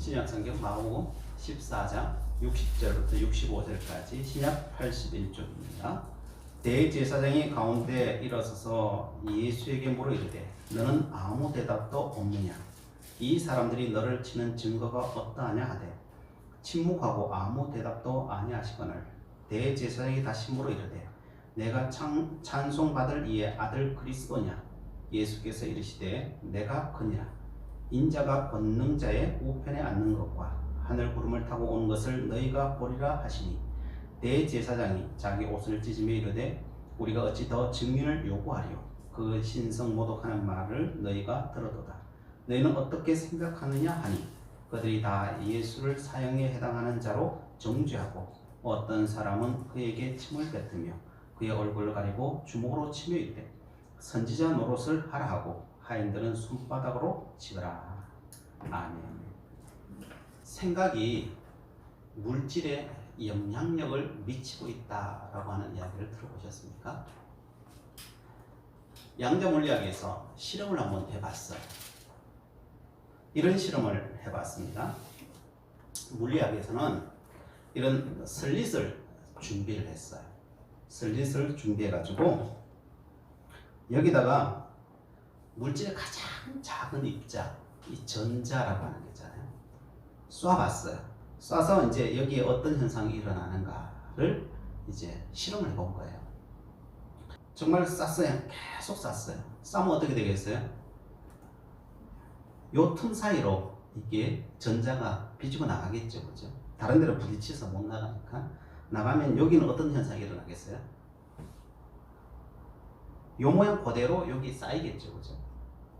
신약성경 마가복음 14장 60절부터 65절까지 신약 81쪽입니다. 대제사장이 가운데 일어서서 예수에게 물어 이르되 너는 아무 대답도 없느냐? 이 사람들이 너를 치는 증거가 어떠하냐 하되 침묵하고 아무 대답도 아니하시거늘 대제사장이 다시 물어 이르되 내가 찬송받을 이의 아들 그리스도냐? 예수께서 이르시되 내가 그니라. 인자가 권능자의 우편에 앉는 것과 하늘 구름을 타고 오는 것을 너희가 보리라 하시니 대제사장이 자기 옷을 찢으며 이르되 우리가 어찌 더 증인을 요구하리요? 그 신성 모독하는 말을 너희가 들어도다. 너희는 어떻게 생각하느냐 하니 그들이 다 예수를 사형에 해당하는 자로 정죄하고 어떤 사람은 그에게 침을 뱉으며 그의 얼굴을 가리고 주먹으로 치며 이르되 선지자 노릇을 하라 하고 하인들은 손바닥으로 치더라. 아멘. 생각이 물질에 영향력을 미치고 있다라고 하는 이야기를 들어보셨습니까? 양자 물리학에서 실험을 한번 해봤어요. 이런 실험을 해봤습니다. 물리학에서는 이런 슬릿을 준비를 했어요. 슬릿을 준비해가지고 여기다가 물질의 가장 작은 입자, 이 전자라고 하는 게 있잖아요. 쏴봤어요. 쏴서 이제 여기에 어떤 현상이 일어나는가를 이제 실험을 해본 거예요. 정말 쐈어요. 계속 쐈어요. 쏴면 어떻게 되겠어요? 요 틈 사이로 이게 전자가 비치고 나가겠죠. 그죠? 다른 데로 부딪혀서 못 나가니까. 나가면 여기는 어떤 현상이 일어나겠어요? 요 모양 그대로 여기 쌓이겠죠. 그죠?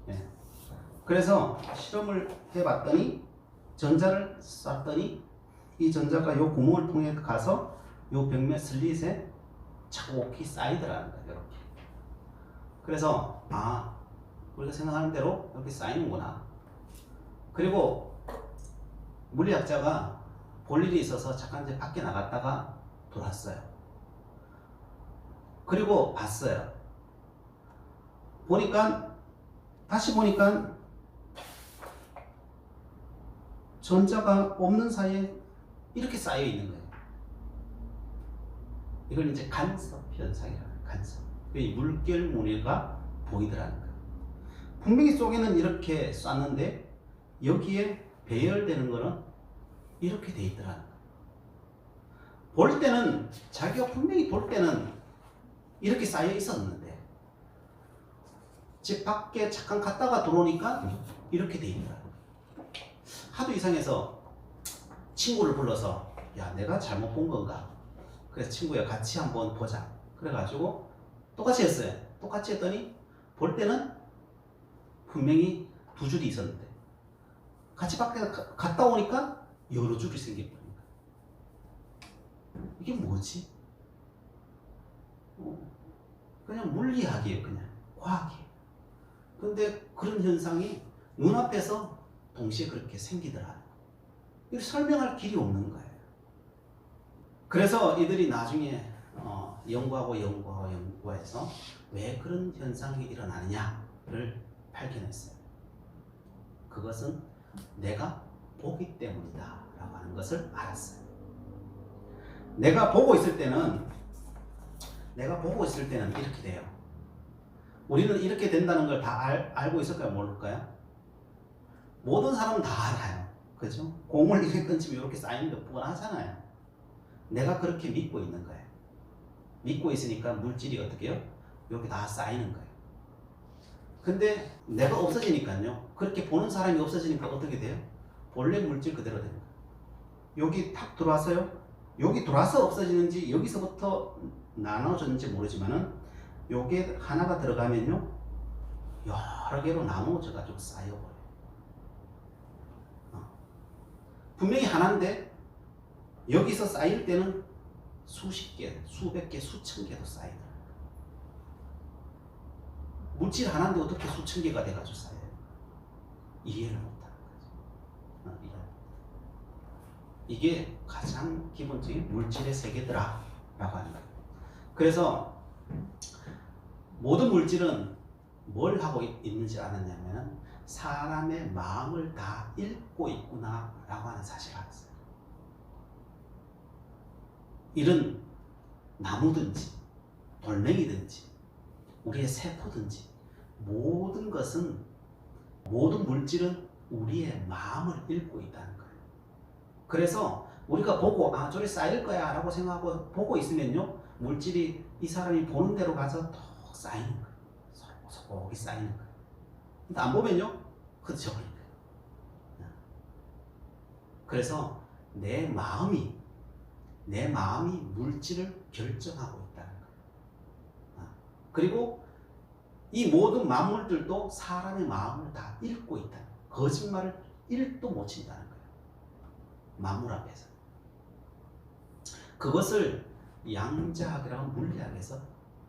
예. 그래서 실험을 해봤더니 전자를 쐈더니 이 전자가 요 구멍을 통해 가서 요 벽면 슬릿에 차곡히 쌓이더라는 거예요. 이렇게. 그래서 우리가 생각하는 대로 이렇게 쌓이는구나. 그리고 물리학자가 볼 일이 있어서 잠깐 이제 밖에 나갔다가 돌았어요. 그리고 봤어요. 다시 보니까 전자가 없는 사이에 이렇게 쌓여 있는 거예요. 이걸 이제 간섭 현상이라고 해요. 간섭. 이 물결 무늬가 보이더라는 거예요. 분명히 속에는 이렇게 쐈는데 여기에 배열되는 거는 이렇게 돼 있더라는 거예요. 볼 때는 자기가 분명히 볼 때는 이렇게 쌓여 있었는데 집 밖에 잠깐 갔다가 들어오니까 이렇게 돼 있더라고요. 하도 이상해서 친구를 불러서 야 내가 잘못 본 건가? 그래서 친구야 같이 한번 보자. 그래가지고 똑같이 했어요. 똑같이 했더니 볼 때는 분명히 두 줄이 있었는데 같이 밖에 갔다 오니까 여러 줄이 생겨버린 거예요. 이게 뭐지? 그냥 물리학이에요. 그냥 과학이에요. 근데 그런 현상이 눈앞에서 동시에 그렇게 생기더라. 이걸 설명할 길이 없는 거예요. 그래서 이들이 나중에 연구해서 왜 그런 현상이 일어나느냐를 발견했어요. 그것은 내가 보기 때문이다 라고 하는 것을 알았어요. 내가 보고 있을 때는 이렇게 돼요. 우리는 이렇게 된다는 걸 다 알고 있을까요? 모를까요? 모든 사람은 다 알아요. 그죠? 공을 이렇게 던지면 이렇게 쌓이는 게 뻔하잖아요. 내가 그렇게 믿고 있는 거예요. 믿고 있으니까 물질이 어떻게 해요? 여기 다 쌓이는 거예요. 근데 내가 없어지니까요. 그렇게 보는 사람이 없어지니까 어떻게 돼요? 본래 물질 그대로 되는 거예요. 여기 탁 들어와서요. 여기 들어와서 없어지는지 여기서부터 나눠졌는지 모르지만은 요게 하나가 들어가면요 여러 개로 나누어져 가지고 쌓여버려요. 분명히 하나인데 여기서 쌓일 때는 수십 개, 수백 개, 수천 개도 쌓이더라고요. 물질 하나인데 어떻게 수천 개가 돼가지고 쌓여요? 이해를 못하는 거죠. 이게 가장 기본적인 물질의 세계더라 라고 하는 거예요. 그래서 모든 물질은 뭘 하고 있는지 알았냐면 사람의 마음을 다 읽고 있구나라고 하는 사실을 알았어요. 이런 나무든지 돌멩이든지 우리의 세포든지 모든 것은, 모든 물질은 우리의 마음을 읽고 있다는 거예요. 그래서 우리가 보고 저리 쌓일 거야 라고 생각하고 보고 있으면요, 물질이 이 사람이 보는 대로 가서 더 쌓이는 거예요. 소복이 쌓이는 거예요. 근데 안 보면요, 흩어져버린 거예요. 그래서 내 마음이 물질을 결정하고 있다는 거예요. 그리고 이 모든 만물들도 사람의 마음을 다 읽고 있다는 거예요. 거짓말을 1도 못 친다는 거예요. 만물 앞에서. 그것을 양자학이라는 물리학에서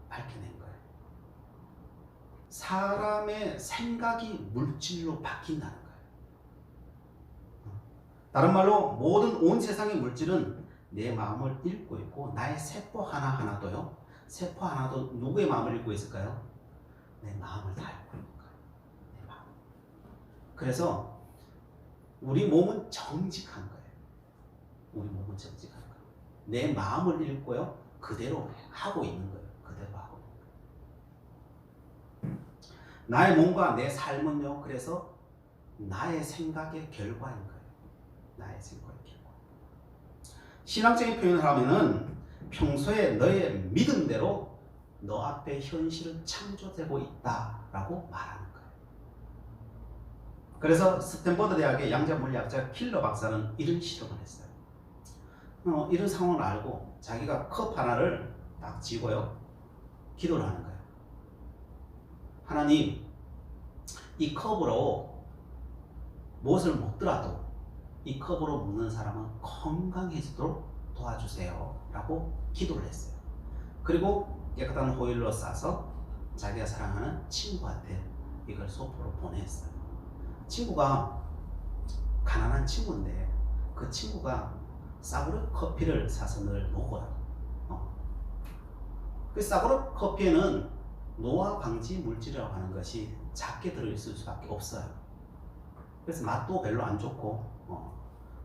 밝혀낸 거예요. 사람의 생각이 물질로 바뀐다는 거예요. 다른 말로 모든 온 세상의 물질은 내 마음을 읽고 있고, 나의 세포 하나하나도요, 세포 하나도 누구의 마음을 읽고 있을까요? 내 마음을 다 읽고 있는 거예요. 내 마음. 그래서 우리 몸은 정직한 거예요. 우리 몸은 정직한 거예요. 내 마음을 읽고요, 그대로 하고 있는 거예요. 그대로 하고 있는 거예요. 나의 몸과 내 삶은요, 그래서 나의 생각의 결과인 거예요. 나의 생각의 결과. 신앙적인 표현을 하면은 평소에 너의 믿음대로 너 앞에 현실은 창조되고 있다라고 말하는 거예요. 그래서 스탠퍼드 대학의 양자물리학자 킬러 박사는 이런 실험을 했어요. 이런 상황을 알고 자기가 컵 하나를 딱 쥐고요, 기도를 하는 거예요. 하나님, 이 컵으로 무엇을 먹더라도 이 컵으로 먹는 사람은 건강해지도록 도와주세요 라고 기도를 했어요. 그리고 깨끗한 호일로 싸서 자기가 사랑하는 친구한테 이걸 소포로 보냈어요. 친구가 가난한 친구인데 그 친구가 싸구려 커피를 사서 늘 먹어요. 그 싸구려 커피에는 노화 방지 물질이라고 하는 것이 작게 들어있을 수밖에 없어요. 그래서 맛도 별로 안 좋고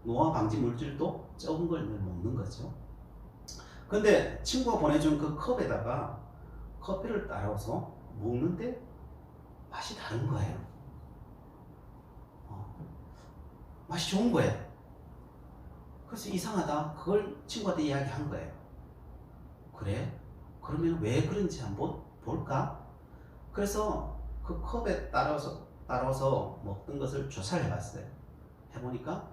노화 방지 물질도 적은 걸 늘 먹는 거죠. 근데 친구가 보내준 그 컵에다가 커피를 따라서 먹는데 맛이 다른 거예요. 맛이 좋은 거예요. 그래서 이상하다, 그걸 친구한테 이야기한 거예요. 그래? 그러면 왜 그런지 한번 볼까? 그래서 그 컵에 따라서 먹던 것을 조사를 해봤어요. 해보니까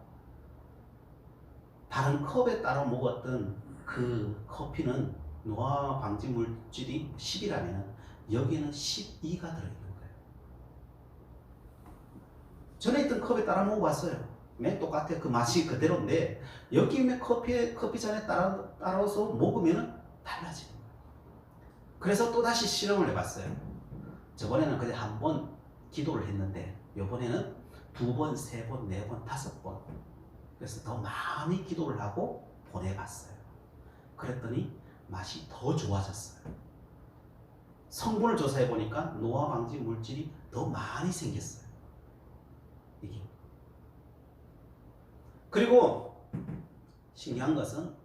다른 컵에 따라 먹었던 그 커피는 노화 방지 물질이 10이라면 여기는 12가 들어있는 거예요. 전에 있던 컵에 따라 먹어봤어요. 맨 똑같아. 그 맛이 그대로인데 여기 커피 잔에 따라서 먹으면 달라지는 거예요. 그래서 또다시 실험을 해봤어요. 저번에는 그냥 한 번 기도를 했는데 이번에는 2번, 3번, 4번, 5번, 그래서 더 많이 기도를 하고 보내봤어요. 그랬더니 맛이 더 좋아졌어요. 성분을 조사해 보니까 노화 방지 물질이 더 많이 생겼어요. 이게. 그리고 신기한 것은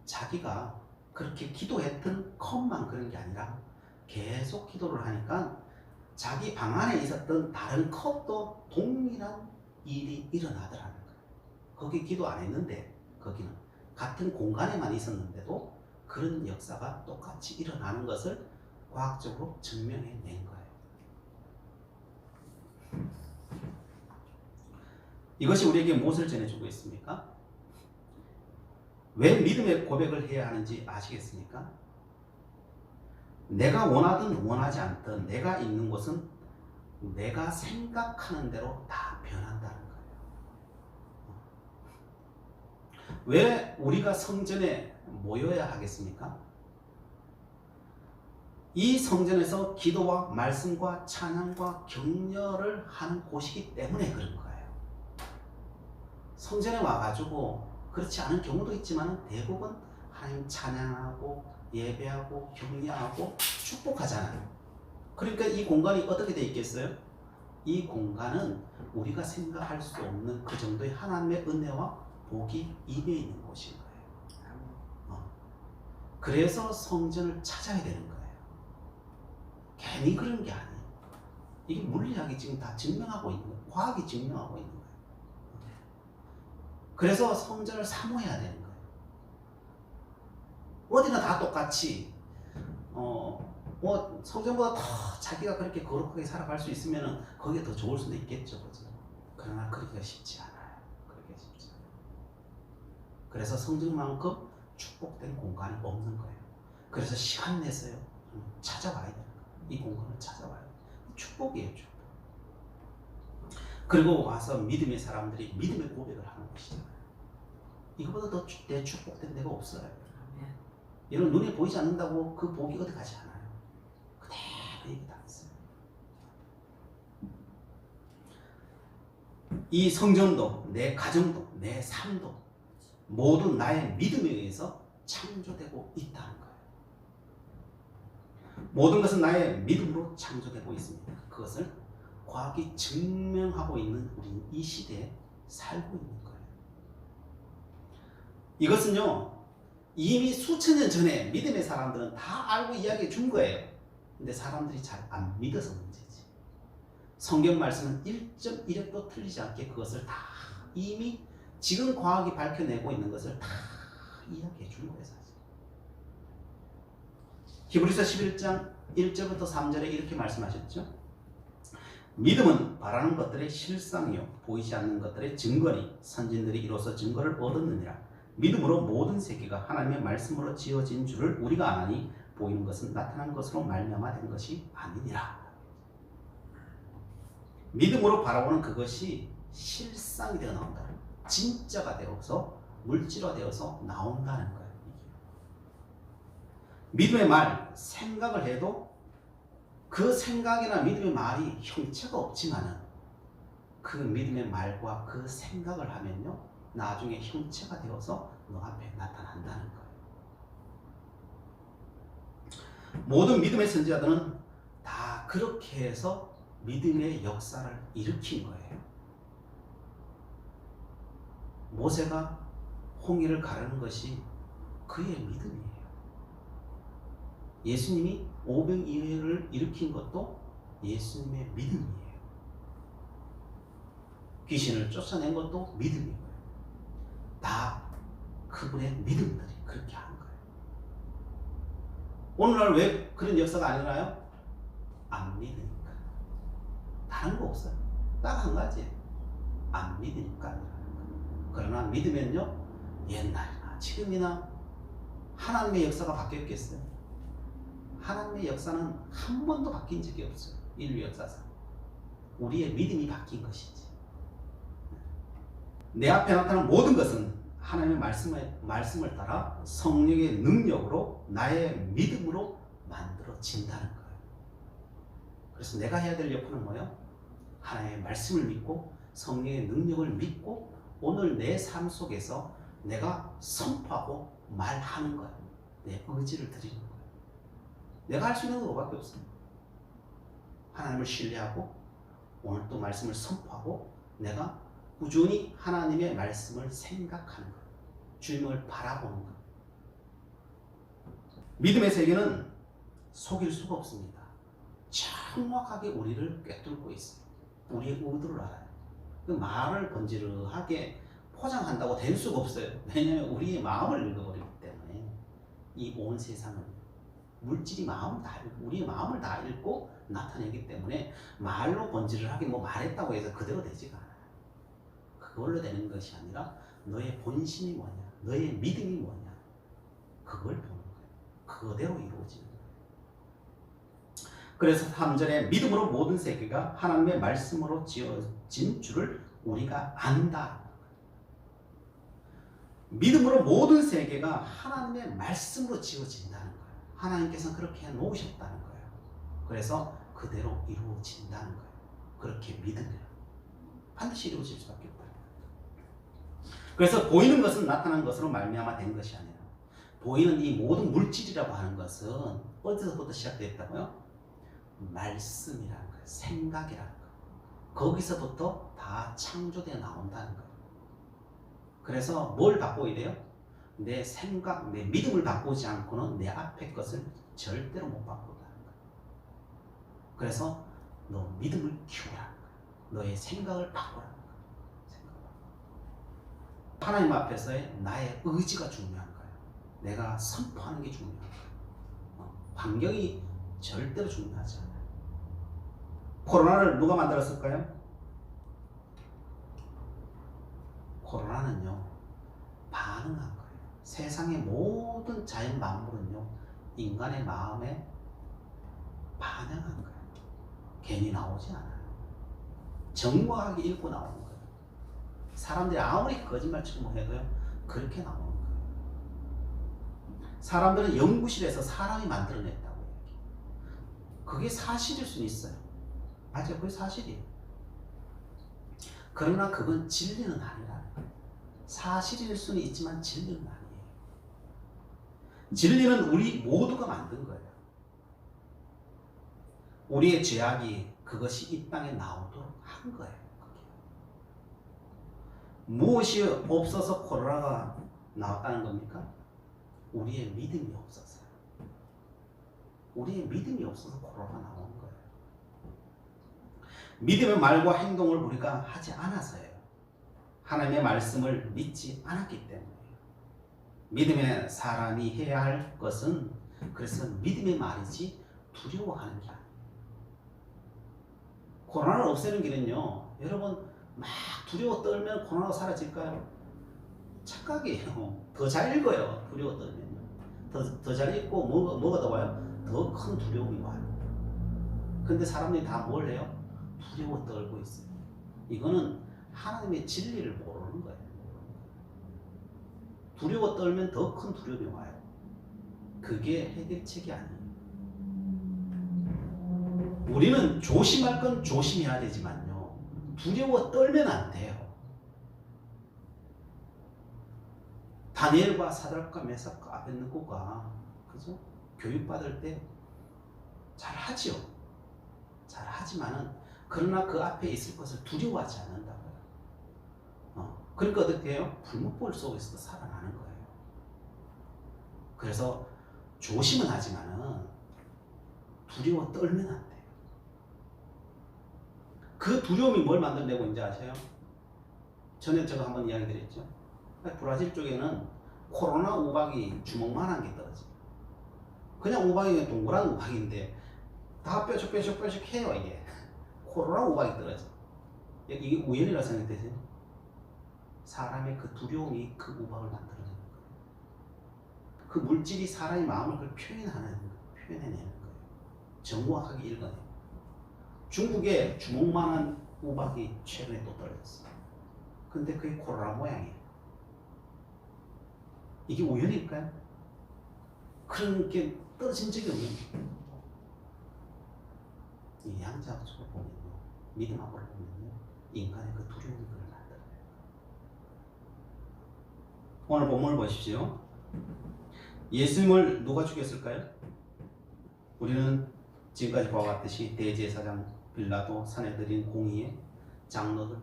자기가 그렇게 기도했던 컵만 그런 게 아니라 계속 기도를 하니까 자기 방 안에 있었던 다른 컵도 동일한 일이 일어나더라는 거예요. 거기 기도 안 했는데, 거기는 같은 공간에만 있었는데도 그런 역사가 똑같이 일어나는 것을 과학적으로 증명해낸 거예요. 이것이 우리에게 무엇을 전해주고 있습니까? 왜 믿음의 고백을 해야 하는지 아시겠습니까? 내가 원하든 원하지 않든 내가 있는 곳은 내가 생각하는 대로 다 변한다는 거예요. 왜 우리가 성전에 모여야 하겠습니까? 이 성전에서 기도와 말씀과 찬양과 격려를 하는 곳이기 때문에 그런 거예요. 성전에 와가지고 그렇지 않은 경우도 있지만 대부분 하나님 찬양하고 예배하고 격려하고 축복하잖아요. 그러니까 이 공간이 어떻게 돼 있겠어요? 이 공간은 우리가 생각할 수 없는 그 정도의 하나님의 은혜와 복이 임해 있는 곳인 거예요. 그래서 성전을 찾아야 되는 거예요. 괜히 그런 게 아니에요. 이게 물리학이 지금 다 증명하고 있는 거예요. 과학이 증명하고 있는 거예요. 그래서 성전을 사모해야 되는 거예요. 어디나 다 똑같이 뭐 성전보다 더 자기가 그렇게 거룩하게 살아갈 수 있으면 거기에 더 좋을 수도 있겠죠, 그죠? 그러나 그러기가 쉽지 않아요. 그러기가 쉽지 않아요. 그래서 성전만큼 축복된 공간이 없는 거예요. 그래서 시간 내서요 찾아와야 되는 거예요. 이 공간을 찾아와야 돼요. 축복이에요, 축복. 그리고 와서 믿음의 사람들이 믿음의 고백을 하는 것이잖아요. 이거보다 더 내 축복된 데가 없어요. 이런 눈에 보이지 않는다고 그 복이 어디 가지 않아요. 그대로 얘기 다 있어요. 이 성전도, 내 가정도, 내 삶도 모두 나의 믿음에 의해서 창조되고 있다는 거예요. 모든 것은 나의 믿음으로 창조되고 있습니다. 그것을 과학이 증명하고 있는 우리 이 시대에 살고 있는 거예요. 이것은요 이미 수천 년 전에 믿음의 사람들은 다 알고 이야기해 준 거예요. 근데 사람들이 잘 안 믿어서 문제지. 성경 말씀은 1.1획도 틀리지 않게 그것을 다 이미 지금 과학이 밝혀내고 있는 것을 다 이야기해 준 거예요. 사실. 히브리서 11장 1절부터 3절에 이렇게 말씀하셨죠. 믿음은 바라는 것들의 실상이요 보이지 않는 것들의 증거니 선진들이 이로써 증거를 얻었느니라. 믿음으로 모든 세계가 하나님의 말씀으로 지어진 줄을 우리가 아나니 보이는 것은 나타난 것으로 말미암아 된 것이 아니니라. 믿음으로 바라보는 그것이 실상이 되어 나온다. 진짜가 되어서 물질화되어서 나온다는 거예요. 믿음의 말, 생각을 해도 그 생각이나 믿음의 말이 형체가 없지만은 그 믿음의 말과 그 생각을 하면요 나중에 형체가 되어서 너 앞에 나타난다는 거예요. 모든 믿음의 선지자들은 다 그렇게 해서 믿음의 역사를 일으킨 거예요. 모세가 홍해를 가르는 것이 그의 믿음이에요. 예수님이 오병이어를 일으킨 것도 예수님의 믿음이에요. 귀신을 쫓아낸 것도 믿음이고요. 다 그분의 믿음들이 그렇게 한 거예요. 오늘날 왜 그런 역사가 안 일어나요? 안 믿으니까. 다른 거 없어요. 딱 한 가지. 안 믿으니까 일어나는 거예요. 그러나 믿으면요 옛날이나 지금이나 하나님의 역사가 바뀌었겠어요? 하나님의 역사는 한 번도 바뀐 적이 없어요. 인류 역사상. 우리의 믿음이 바뀐 것이지. 내 앞에 나타난 모든 것은 하나님의 말씀을 따라 성령의 능력으로 나의 믿음으로 만들어진다는 거예요. 그래서 내가 해야 될 역할은 뭐예요? 하나님의 말씀을 믿고 성령의 능력을 믿고 오늘 내 삶 속에서 내가 선포하고 말하는 거예요. 내 의지를 드리는 거예요. 내가 할 수 있는 건 그거밖에 없습니다. 하나님을 신뢰하고 오늘 또 말씀을 선포하고 내가 꾸준히 하나님의 말씀을 생각하는 거예요. 주님을 바라보는 거예요. 믿음의 세계는 속일 수가 없습니다. 정확하게 우리를 꿰뚫고 있어요. 우리의 의도를 알아요. 그 말을 번지르하게 포장한다고 될 수가 없어요. 왜냐하면 우리의 마음을 읽어버리기 때문에 이 온 세상은 물질이 마음을 다 읽고 우리의 마음을 다 읽고 나타내기 때문에 말로 번지르하게 뭐 말했다고 해서 그대로 되지가 않아요. 그걸로 되는 것이 아니라 너의 본심이 뭐냐, 너의 믿음이 뭐냐, 그걸 보는 거예요. 그대로 이루어지는 거예요. 그래서 3절에 믿음으로 모든 세계가 하나님의 말씀으로 지어진 줄을 우리가 안다. 믿음으로 모든 세계가 하나님의 말씀으로 지어진다는 거예요. 하나님께서는 그렇게 해놓으셨다는 거예요. 그래서 그대로 이루어진다는 거예요. 그렇게 믿으면 반드시 이루어질 수밖에 없다. 그래서 보이는 것은 나타난 것으로 말미암아 된 것이 아니라 보이는 이 모든 물질이라고 하는 것은 어디서부터 시작됐다고요? 말씀이라는 거예요. 생각이라는 거예요. 거기서부터 다 창조되어 나온다는 거예요. 그래서 뭘 바꿔야 돼요? 내 생각, 내 믿음을 바꾸지 않고는 내 앞의 것을 절대로 못 바꾼다는 거예요. 그래서 너 믿음을 키우라는 거예요. 너의 생각을 바꾸라는 거예요. 하나님 앞에서의 나의 의지가 중요한 거예요. 내가 선포하는 게 중요한 거예요. 환경이 절대로 중요하지 않아요. 코로나를 누가 만들었을까요? 코로나는요, 반응한 거예요. 세상의 모든 자연 만물은요, 인간의 마음에 반응한 거예요. 괜히 나오지 않아요. 정확하게 읽고 나오는 거예요. 사람들이 아무리 거짓말처럼 해도요, 그렇게 나오는 거예요. 사람들은 연구실에서 사람이 만들어냈다고 얘기해요. 그게 사실일 수는 있어요. 맞아요. 그게 사실이에요. 그러나 그건 진리는 아니라는 거예요. 사실일 수는 있지만 진리는 아니에요. 진리는 우리 모두가 만든 거예요. 우리의 죄악이 그것이 이 땅에 나오도록 한 거예요. 그게. 무엇이 없어서 코로나가 나왔다는 겁니까? 우리의 믿음이 없어서요. 우리의 믿음이 없어서 코로나가 나온 거예요. 믿음의 말과 행동을 우리가 하지 않아서예요. 하나님의 말씀을 믿지 않았기 때문이에요. 믿음의 사람이 해야 할 것은 그래서 믿음의 말이지 두려워하는 게 아니에요. 코로나를 없애는 길은요, 여러분 막 두려워 떨면 코로나가 사라질까요? 착각이에요. 더 잘 읽어요. 두려워 떨면요. 더 잘 읽고 뭐가 더 와요? 더 큰 두려움이 와요. 근데 사람들이 다 뭘 해요? 두려워 떨고 있어요. 이거는 하나님의 진리를 모르는 거예요. 두려워 떨면 더 큰 두려움이 와요. 그게 해결책이 아니에요. 우리는 조심할 건 조심해야 되지만요, 두려워 떨면 안 돼요. 다니엘과 사드락과 메삭과 아벳느고가 그죠? 교육받을 때 잘하지요. 잘하지만은 그러나 그 앞에 있을 것을 두려워하지 않는다고요. 그러니까 어떻게 해요? 불목볼 속에서도 살아나는 거예요. 그래서 조심은 하지만은 두려워 떨면 안 돼요. 그 두려움이 뭘 만들어내고 있는지 아세요? 전에 제가 한번 이야기 드렸죠. 브라질 쪽에는 코로나 우박이 주먹만한 게 떨어져요. 그냥 우박이 동그란 우박인데 다 뾰족해요 이게. 코로나 우박이 떨어져. 이게 우연이라 생각되세요? 사람의 그 두려움이 그 우박을 만들어내는 거예요. 그 물질이 사람의 마음을 그걸 표현해내는 거예요. 정확하게 읽어내요. 중국에 주먹만한 우박이 최근에 또 떨어졌어요. 근데 그게 코로나 모양이에요. 이게 우연일까요? 그런 게 떨어진 적이 없는. 이 양자적으로 보면요, 믿음하고 보면요, 인간의 그 두려움이 그걸 만들어요. 오늘 본문을 보십시오. 예수님을 누가 죽였을까요? 우리는 지금까지 보아왔듯이 대제사장 빌라도, 사내들인 공의회, 장로들,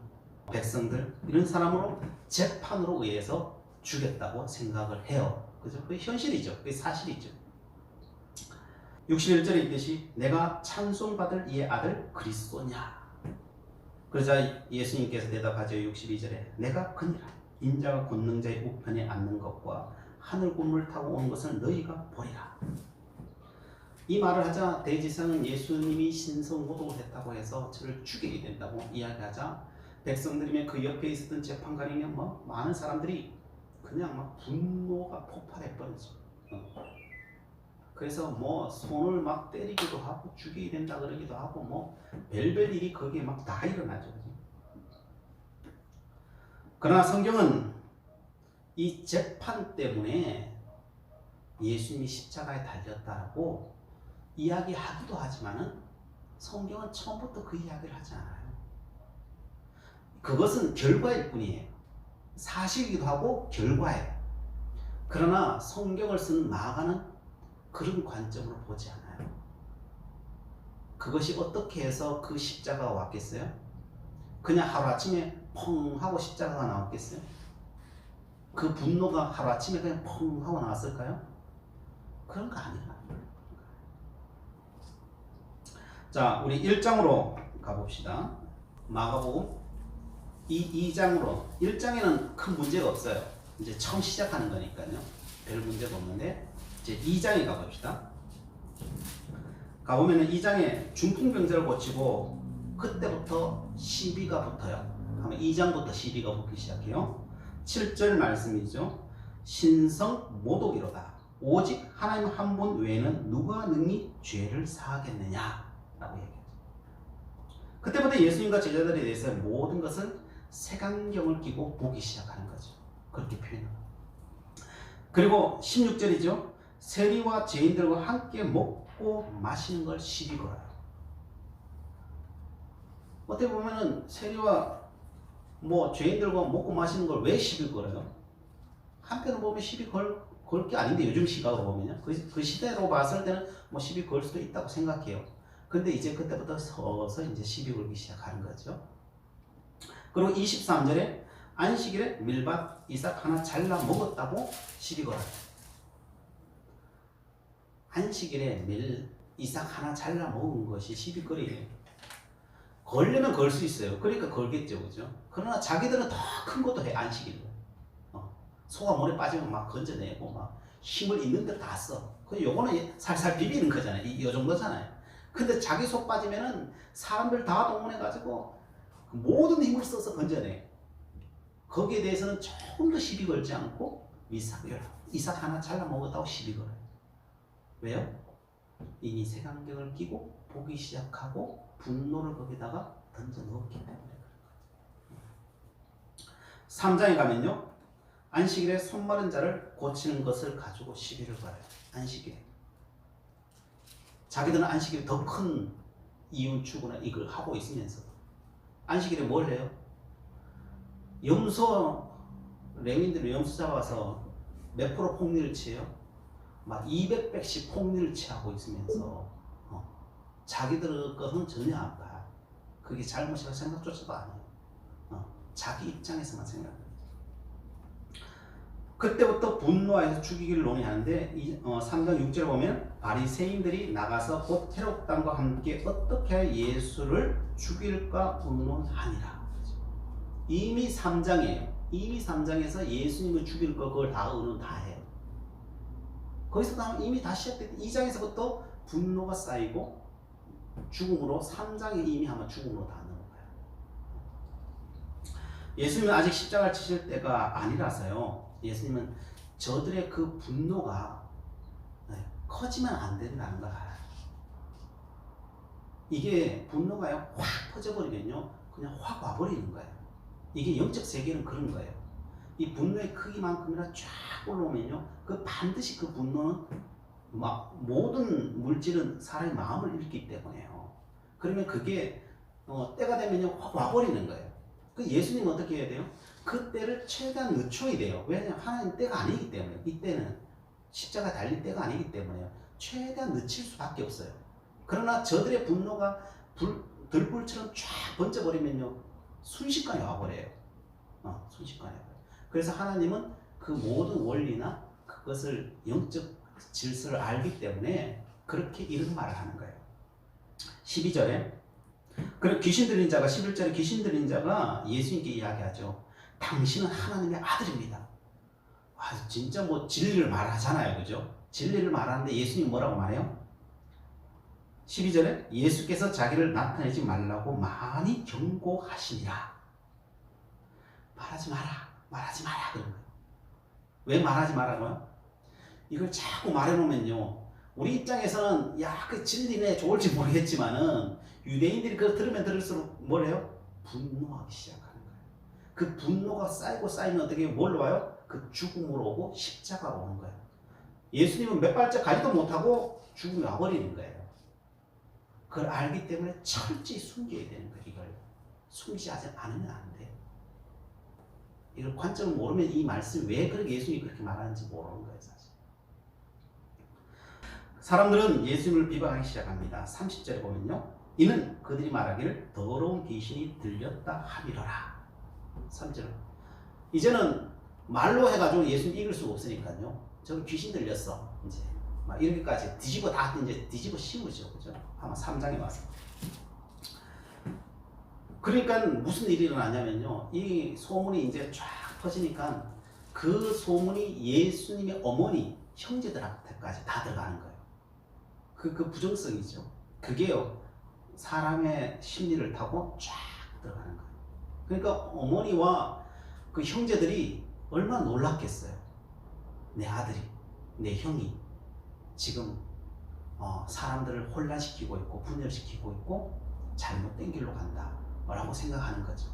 백성들 이런 사람으로 재판으로 의해서 죽였다고 생각을 해요. 그죠? 그게 현실이죠. 그게 사실이죠. 61절에 있듯이 내가 찬송받을 이의 아들 그리스도냐. 그러자 예수님께서 대답하죠. 62절에 내가 그니라. 인자가 권능자의 우편에 앉는 것과 하늘 구름을 타고 오는 것을 너희가 보리라. 이 말을 하자 대제사장은 예수님이 신성모독을 했다고 해서 저를 죽이게 된다고 이야기하자 백성들이며 그 옆에 있었던 재판관이며 많은 사람들이 그냥 막 분노가 폭발해 버리죠. 그래서 손을 막 때리기도 하고 죽이게 된다 그러기도 하고 별별 일이 거기에 막 다 일어나죠. 그러나 성경은 이 재판 때문에 예수님이 십자가에 달렸다고 이야기하기도 하지만은 성경은 처음부터 그 이야기를 하지 않아요. 그것은 결과일 뿐이에요. 사실이기도 하고 결과예요. 그러나 성경을 쓰는 마가는 그런 관점으로 보지 않아요. 그것이 어떻게 해서 그 십자가가 왔겠어요? 그냥 하루아침에 펑 하고 십자가가 나왔겠어요? 그 분노가 하루아침에 그냥 펑 하고 나왔을까요? 그런 거 아니야. 자, 우리 1장으로 가봅시다. 마가복음 2장으로 1장에는 큰 문제가 없어요. 이제 처음 시작하는 거니까요. 별 문제가 없는데 이제 2장에 가봅시다. 가보면은 2장에 중풍병자를 고치고 그때부터 시비가 붙어요. 그러면 2장부터 시비가 붙기 시작해요. 7절 말씀이죠. 신성 모독이로다. 오직 하나님 한 분 외에는 누가 능히 죄를 사하겠느냐 라고 얘기해요. 그때부터 예수님과 제자들에 대해서 모든 것을 색안경을 끼고 보기 시작하는 거죠. 그렇게 표현합니다. 그리고 16절이죠. 세리와 죄인들과 함께 먹고 마시는 걸 시비 걸어요. 어떻게 보면은 세리와 죄인들과 먹고 마시는 걸 왜 시비 걸어요? 한편으로 보면 시비 걸 게 아닌데, 요즘 시각으로 보면요. 그 시대로 봤을 때는 시비 걸 수도 있다고 생각해요. 근데 이제 그때부터 서서 이제 시비 걸기 시작하는 거죠. 그리고 23절에 안식일에 밀밭 이삭 하나 잘라 먹었다고 시비 걸어요. 안식일에 이삭 하나 잘라 먹은 것이 시비거리예요. 걸려면 걸 수 있어요. 그러니까 걸겠죠, 그죠? 그러나 자기들은 더 큰 것도 해, 안식일로. 소가 물에 빠지면 막 건져내고 막 힘을 있는 대로 다 써. 요거는 살살 비비는 거잖아요. 이 정도잖아요. 근데 자기 속 빠지면은 사람들 다 동원해가지고 모든 힘을 써서 건져내. 거기에 대해서는 조금 더 시비 걸지 않고 이삭 하나 잘라 먹었다고 시비 걸어요. 왜요? 이미 색안경을 끼고 보기 시작하고 분노를 거기다가 던져 넣었기 때문에 그런 거예요. 3장에 가면요. 안식일에 손 마른 자를 고치는 것을 가지고 시비를 걸어요. 안식일에. 자기들은 안식일에 더 큰 이윤 추구나 이걸 하고 있으면서 안식일에 뭘 해요? 레윈들이 염소 잡아서 몇 프로 폭리를 취해요? 막 200백씩 폭리를 취하고 있으면서 자기들 것은 전혀 안 봐. 그게 잘못이라고 생각조차도 안 해요. 자기 입장에서만 생각해요. 그때부터 분노하여서 죽이기를 논의하는데 3장 6절에 보면 바리새인들이 나가서 곧 헤롯 당과 함께 어떻게 하여 예수를 죽일까 의논하니라. 이미 3장이에요. 이미 3장에서 예수님을 죽일 거 그걸 다 의논 다 해요. 거기서 다음 이미 다 시작됐고 2장에서부터 분노가 쌓이고 죽음으로 3장에 이미 아마 죽음으로 다 넘어가요. 예수님은 아직 십자가를 치실 때가 아니라서요. 예수님은 저들의 그 분노가 커지면 안 된다는 걸 알아요. 이게 분노가요 확 퍼져버리면요 그냥 확 와버리는 거예요. 이게 영적 세계는 그런 거예요. 이 분노의 크기만큼이나 쫙 올라오면요 그 반드시 그 분노는 모든 물질은 사람의 마음을 읽기 때문에요. 그러면 그게 때가 되면요 확 와버리는 거예요. 그 예수님은 어떻게 해야 돼요? 그 때를 최대한 늦춰야 돼요. 왜냐하면 하나님 때가 아니기 때문에. 이때는 십자가 달릴 때가 아니기 때문에 최대한 늦출 수밖에 없어요. 그러나 저들의 분노가 들불처럼 쫙 번져버리면요 순식간에 와버려요. 순식간에 와버려요. 그래서 하나님은 그 모든 원리나 그것을 영적 질서를 알기 때문에 그렇게 이런 말을 하는 거예요. 12절에 그리고 귀신 들린 자가 11절에 귀신 들린 자가 예수님께 이야기하죠. 당신은 하나님의 아들입니다. 진짜 진리를 말하잖아요. 그죠? 진리를 말하는데 예수님 뭐라고 말해요? 12절에 예수께서 자기를 나타내지 말라고 많이 경고하시니라. 말하지 마라 그런 거예요. 왜 말하지 말라고요? 이걸 자꾸 말해놓으면요 우리 입장에서는 그 진리네 좋을지 모르겠지만은 유대인들이 그걸 들으면 들을수록 뭘 해요? 분노하기 시작하는 거예요. 그 분노가 쌓이면 어떻게 뭘로 와요? 그 죽음으로 오고 십자가로 오는 거예요. 예수님은 몇 발짝 가지도 못하고 죽음이 와버리는 거예요. 그걸 알기 때문에 철저히 숨겨야 되는 거예요. 이걸 숨기지 않으면 안 돼요. 이걸 관점을 모르면 이 말씀이 왜 그렇게 예수님이 그렇게 말하는지 모르는 거예요. 사실 사람들은 예수님을 비방하기 시작합니다. 30절에 보면요 이는 그들이 말하기를 더러운 귀신이 들렸다 하리라. 3절. 이제는 말로 해가지고 예수님 이길 수가 없으니까요. 저기 귀신 들렸어. 이제 막 이렇게까지 뒤집어 다 이제 뒤집어 씌우죠, 그죠? 아마 3장에 와서. 그러니까 무슨 일이 일어나냐면요. 이 소문이 이제 쫙 퍼지니까 그 소문이 예수님의 어머니, 형제들한테까지 다 들어가는 거예요. 그 부정성이죠. 그게요. 사람의 심리를 타고 쫙 들어가는 거예요. 그러니까 어머니와 그 형제들이 얼마나 놀랐겠어요. 내 아들이, 내 형이 지금 사람들을 혼란시키고 있고 분열시키고 있고 잘못된 길로 간다 라고 생각하는 거죠.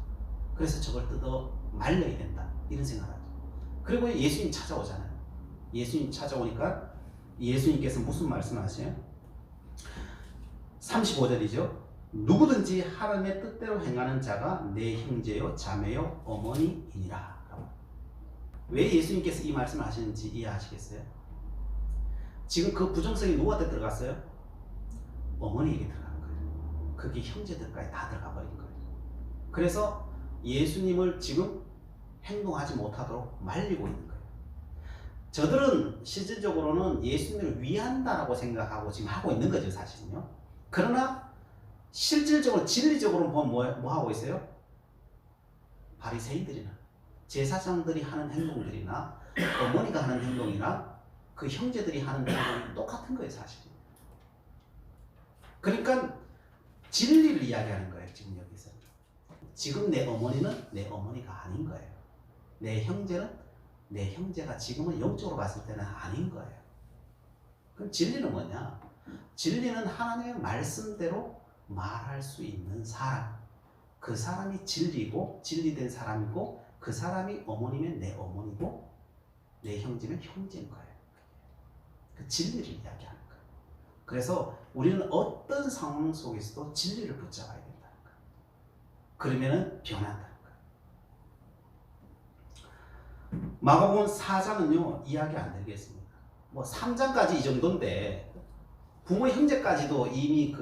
그래서 저걸 뜯어 말려야 된다 이런 생각을 하죠. 그리고 예수님 찾아오잖아요. 예수님 찾아오니까 예수님께서 무슨 말씀을 하세요? 35절이죠. 누구든지 하나님의 뜻대로 행하는 자가 내 형제요 자매요 어머니이니라. 왜 예수님께서 이 말씀을 하시는지 이해하시겠어요? 지금 그 부정성이 누구한테 들어갔어요? 어머니에게 들어가는 거예요. 그게 형제들까지 다 들어가 버린 거예요. 그래서 예수님을 지금 행동하지 못하도록 말리고 있는 거예요. 저들은 실질적으로는 예수님을 위한다라고 생각하고 지금 하고 있는 거죠, 사실은요. 그러나 실질적으로 진리적으로 뭐 하고 있어요? 바리새인들이나 제사장들이 하는 행동들이나 어머니가 하는 행동이나 그 형제들이 하는 행동이 똑같은 거예요, 사실. 그러니까 진리를 이야기하는 거예요, 지금 여기서. 지금 내 어머니는 내 어머니가 아닌 거예요. 내 형제는 내 형제가 지금은 영적으로 봤을 때는 아닌 거예요. 그럼 진리는 뭐냐? 진리는 하나님의 말씀대로 말할 수 있는 사람. 그 사람이 진리고 진리된 사람이고 그 사람이 어머니면 내 어머니고 내 형제면 형제인 거예요. 그 진리를 이야기하는 거예요. 그래서 우리는 어떤 상황 속에서도 진리를 붙잡아야 된다는 거예요. 그러면은 변한다는 거예요. 마가복음 4장은요 이야기 안 드리겠습니다. 뭐 3장까지 이 정도인데 부모 형제까지도 이미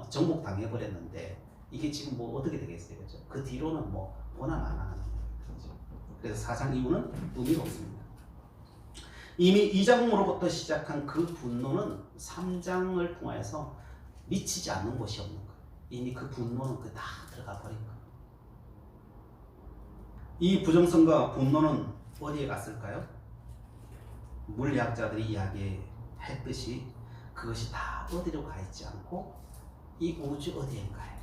정복 당해버렸는데 이게 지금 뭐 어떻게 되겠어요, 그죠? 그 뒤로는 뭐 보나 마나 하는 거죠. 그래서 4장 이후는 의미가 없습니다. 이미 2장으로부터 시작한 그 분노는 3장을 통해서 미치지 않는 곳이 없는 거예요. 이미 그 분노는 다 들어가 버린 거예요. 이 부정성과 분노는 어디에 갔을까요? 물리학자들이 이야기했듯이 그것이 다 어디로 가 있지 않고 이 우주 어디인가에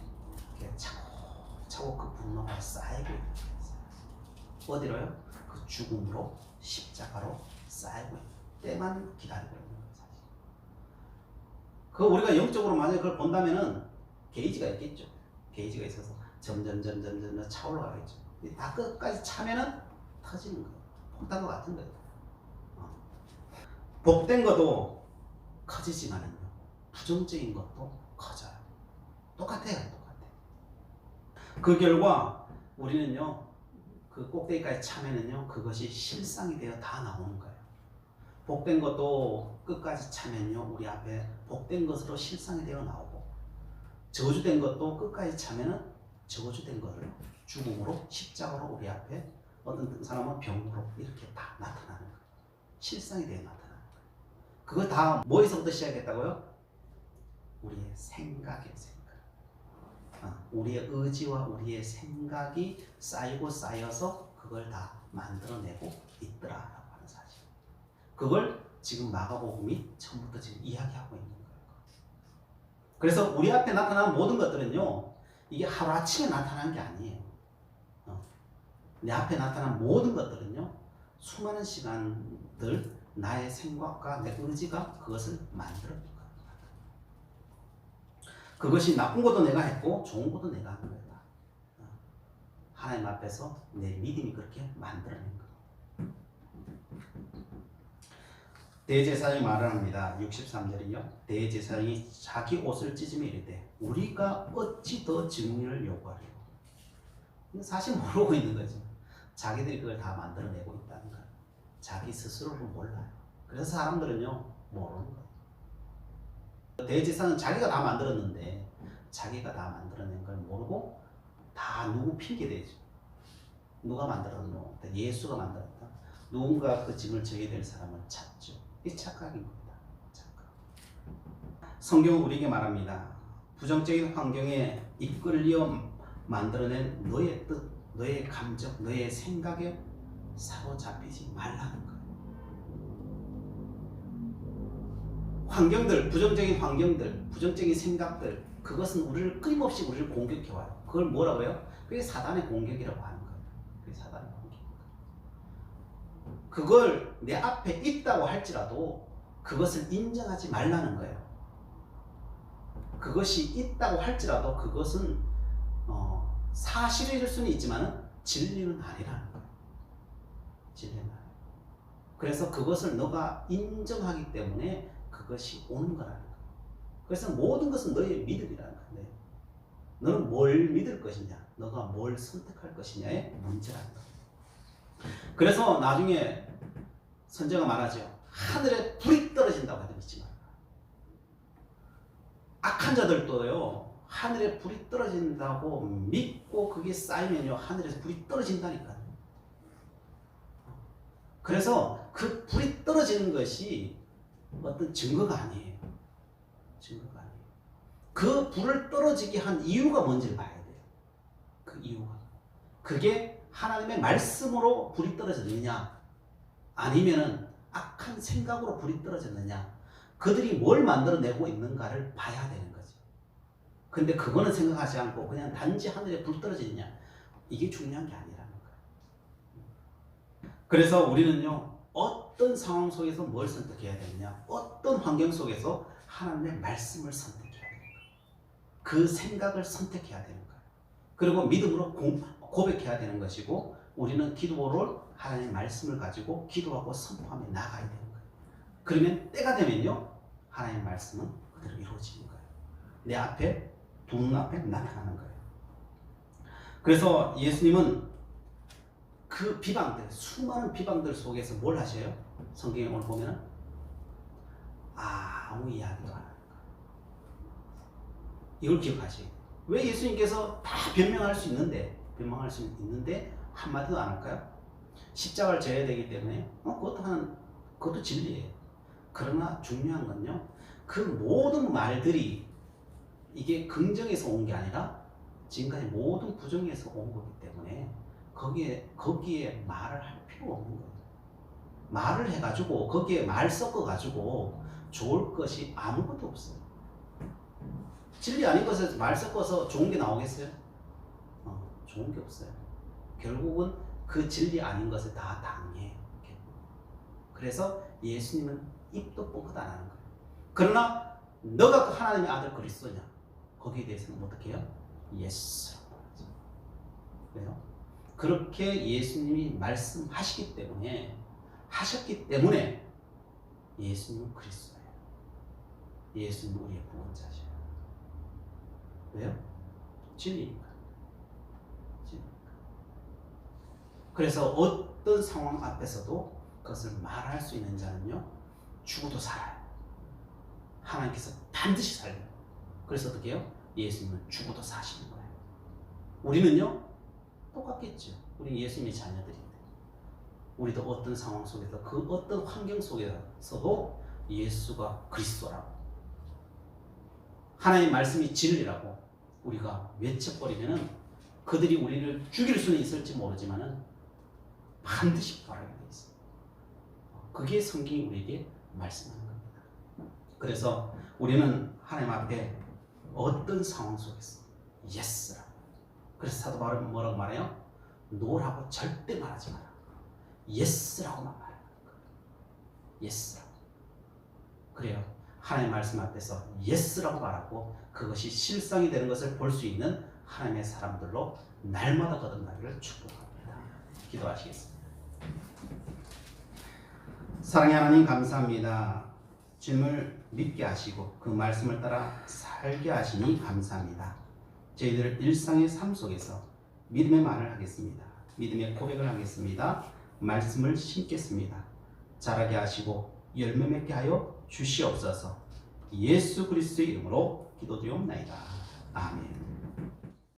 차곡차곡 그 분노가 쌓이고 있는 거예요. 어디로요? 그 죽음으로 십자가로 쌓이고 있는 때만 기다리고 있는 거예요, 사실. 그 우리가 영적으로 만약에 그걸 본다면은 게이지가 있겠죠. 게이지가 있어서 점점 차올라가겠죠. 다 끝까지 차면은 터지는 거예요. 폭탄과 같은 거예요. 복된 것도 커지지만은요, 부정적인 것도 커져요. 똑같아요. 그 결과 우리는요, 그 꼭대기까지 차면은요, 그것이 실상이 되어 다 나오는 거예요. 복된 것도 끝까지 차면요, 우리 앞에 복된 것으로 실상이 되어 나오고, 저주된 것도 끝까지 차면은 저주된 것을 죽음으로 십자가로 우리 앞에 어떤 사람은 병으로 이렇게 다 나타나는 거예요. 실상이 되어 나타나는 거예요. 그거 다 뭐에서부터 시작했다고요? 우리의 생각이에요, 생각. 우리의 의지와 우리의 생각이 쌓이고 쌓여서 그걸 다 만들어내고 있더라라고 하는 사실. 그걸 지금 마가복음이 처음부터 지금 이야기하고 있는 거예요. 그래서 우리 앞에 나타나는 모든 것들은요, 이게 하루아침에 나타나는 게 아니에요. 내 앞에 나타난 모든 것들은요, 수많은 시간들 나의 생각과 내 의지가 그것을 만들어낸 거예요. 그것이 나쁜 것도 내가 했고 좋은 것도 내가 한 거예요. 하나님 앞에서 내 믿음이 그렇게 만들어낸 거예요. 대제사장이 말을 합니다. 63절이요. 대제사장이 자기 옷을 찢으며 이르되 우리가 어찌 더 증인을 요구하리요. 사실 모르고 있는 거죠. 자기들이 그걸 다 만들어내고 있다는 거예요. 자기 스스로를 몰라요. 그래서 사람들은요 모르는 거예요. 대제사장은 자기가 다 만들었는데 자기가 다 만들어낸 걸 모르고 다 누구 핑계대죠. 누가 만들었노? 예수가 만들었다. 누군가 그 짐을 져야 될 사람을 찾죠. 이 착각인 겁니다. 착각. 성경은 우리에게 말합니다. 부정적인 환경에 이끌려 만들어낸 너의 뜻, 너의 감정, 너의 생각에 사로잡히지 말라는 거예요. 환경들, 부정적인 환경들, 부정적인 생각들, 그것은 우리를 끊임없이 우리를 공격해와요. 그걸 뭐라고요? 그게 사단의 공격이라고 하는 거예요. 그게 사단의 공격. 그걸 내 앞에 있다고 할지라도 그것을 인정하지 말라는 거예요. 그것이 있다고 할지라도 그것은 사실일 수는 있지만 진리는 아니라는 거예요. 진리는 아니에요. 그래서 그것을 너가 인정하기 때문에 그것이 오는 거라는 거예요. 그래서 모든 것은 너의 믿음이라는 거예요. 너는 뭘 믿을 것이냐, 너가 뭘 선택할 것이냐의 문제라는 거예요. 그래서 나중에 선제가 말하죠. 하늘에 불이 떨어진다고 해도 믿지 말라. 악한 자들도요, 하늘에 불이 떨어진다고 믿고 그게 쌓이면요, 하늘에서 불이 떨어진다니까요. 그래서 그 불이 떨어지는 것이 어떤 증거가 아니에요. 증거가 아니에요. 그 불을 떨어지게 한 이유가 뭔지를 봐야 돼요. 그 이유가. 그게 하나님의 말씀으로 불이 떨어졌느냐, 아니면은 악한 생각으로 불이 떨어졌느냐, 그들이 뭘 만들어내고 있는가를 봐야 되는 거죠. 근데 그거는 생각하지 않고 그냥 단지 하늘에 불 떨어지느냐, 이게 중요한 게 아니라는 거예요. 그래서 우리는요, 어떤 상황 속에서 뭘 선택해야 되느냐, 어떤 환경 속에서 하나님의 말씀을 선택해야 되는 거예요. 그 생각을 선택해야 되는 거예요. 그리고 믿음으로 고백해야 되는 것이고, 우리는 기도를 하나님의 말씀을 가지고 기도하고 선포하며 나가야 되는 거예요. 그러면 때가 되면요, 하나님의 말씀은 그대로 이루어지는 거예요. 내 앞에, 두 눈앞에 나타나는 거예요. 그래서 예수님은 그 비방들, 수많은 비방들 속에서 뭘 하셔요? 성경에 오늘 보면은 아무 이야기도 안 하는 거예요. 이걸 기억하셔야 돼요. 왜 예수님께서 다 변명할 수 있는데 한마디도 안 할까요? 십자가를 져야 되기 때문에 그것도 진리예요. 그러나 중요한 건요, 그 모든 말들이 이게 긍정에서 온 게 아니라 지금까지 모든 부정에서 온 거기 때문에 거기에 말을 할 필요 없는 거예요. 말을 해가지고 거기에 말 섞어가지고 좋을 것이 아무것도 없어요. 진리 아닌 것에 말 섞어서 좋은 게 나오겠어요? 좋은 게 없어요. 결국은 그 진리 아닌 것을 다 당해요. 그래서 예수님은 입도 뻥끗 안 하는 거예요. 그러나 너가 그 하나님의 아들 그리스도냐, 거기에 대해서는 어떻게 해요? 예스라고 하죠. 왜요? 그렇게 예수님이 말씀하셨기 때문에 예수님은 그리스도예요. 예수님은 우리의 구원자셔요. 왜요? 진리니까. 그래서 어떤 상황 앞에서도 그것을 말할 수 있는 자는요, 죽어도 살아요. 하나님께서 반드시 살려요. 그래서 어떻게 해요? 예수님은 죽어도 사시는 거예요. 우리는요, 똑같겠죠. 우리 예수님의 자녀들인데, 우리도 어떤 상황 속에서, 그 어떤 환경 속에서도 예수가 그리스도라고, 하나님의 말씀이 진리라고 우리가 외쳐버리면은 그들이 우리를 죽일 수는 있을지 모르지만은 반드시 벌하게 되어 있습니다. 그게 성경이 우리에게 말씀하는 겁니다. 그래서 우리는 하나님 앞에 어떤 상황 속에서 예스라고. 그래서 사도 바울은 뭐라고 말해요? 노라고 절대 말하지 마라. 예스라고만 말하는 거예요. 예스라고. 그래요. 하나님의 말씀 앞에서 예스라고 말하고 그것이 실상이 되는 것을 볼 수 있는 하나님의 사람들로 날마다 거듭나기를 축복합니다. 기도하시겠습니다. 사랑의 하나님, 감사합니다. 주님을 믿게 하시고 그 말씀을 따라 살게 하시니 감사합니다. 저희들 일상의 삶 속에서 믿음의 말을 하겠습니다. 믿음의 고백을 하겠습니다. 말씀을 심겠습니다. 자라게 하시고 열매 맺게 하여 주시옵소서. 예수 그리스도의 이름으로 기도드리옵나이다. 아멘.